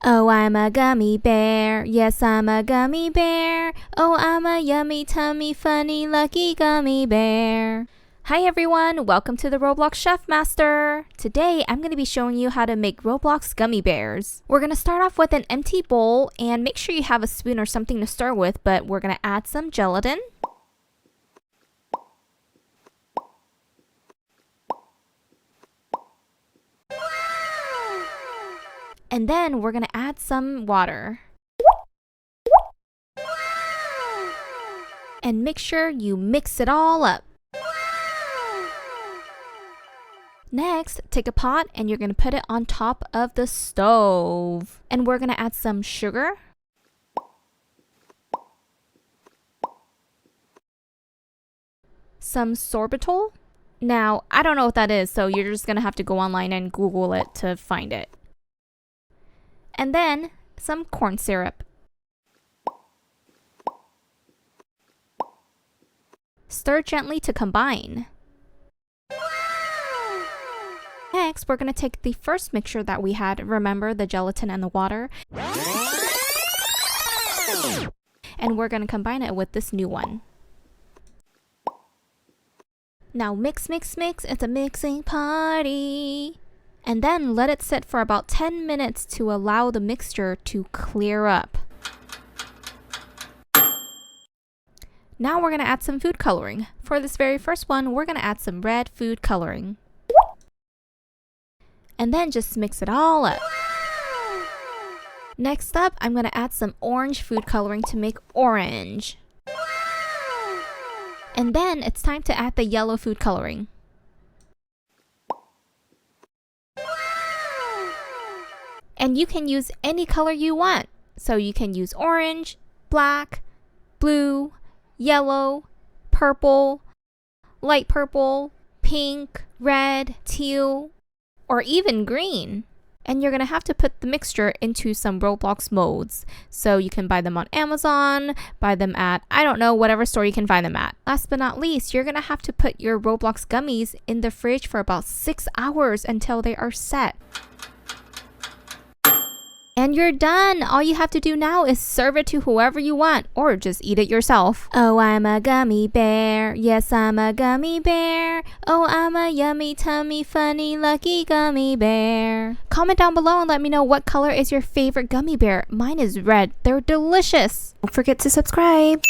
Oh, I'm a gummy bear. Yes, I'm a gummy bear. Oh, I'm a yummy, tummy, funny, lucky gummy bear. Hi everyone, welcome to the Roblox Chef Master. Today I'm going to be showing you how to make Roblox Gummy Bears. We're going to start off with an empty bowl and make sure you have a spoon or something to start with, but we're going to add some gelatin. And then we're going to add some water. And make sure you mix it all up. Next, take a pot and you're going to put it on top of the stove. And we're going to add some sugar. Some sorbitol. Now, I don't know what that is, so you're just going to have to go online and Google it to find it. And then some corn syrup. Stir gently to combine. Next, we're going to take the first mixture that we had, remember the gelatin and the water, and we're going to combine it with this new one. Now mix, mix, mix, it's a mixing party. And then let it sit for about 10 minutes to allow the mixture to clear up. Now we're going to add some food coloring. For this very first one, we're going to add some red food coloring. And then just mix it all up. Next up, I'm going to add some orange food coloring to make orange. And then it's time to add the yellow food coloring. And you can use any color you want. So you can use orange, black, blue, yellow, purple, light purple, pink, red, teal, or even green. And you're going to have to put the mixture into some Roblox modes. So you can buy them on Amazon, buy them at, I don't know, whatever store you can find them at. Last but not least, you're going to have to put your Roblox gummies in the fridge for about 6 hours until they are set. And you're done! All you have to do now is serve it to whoever you want, or just eat it yourself. Oh, I'm a gummy bear. Yes, I'm a gummy bear. Oh, I'm a yummy, tummy, funny, lucky gummy bear. Comment down below and let me know what color is your favorite gummy bear. Mine is red. They're delicious. Don't forget to subscribe.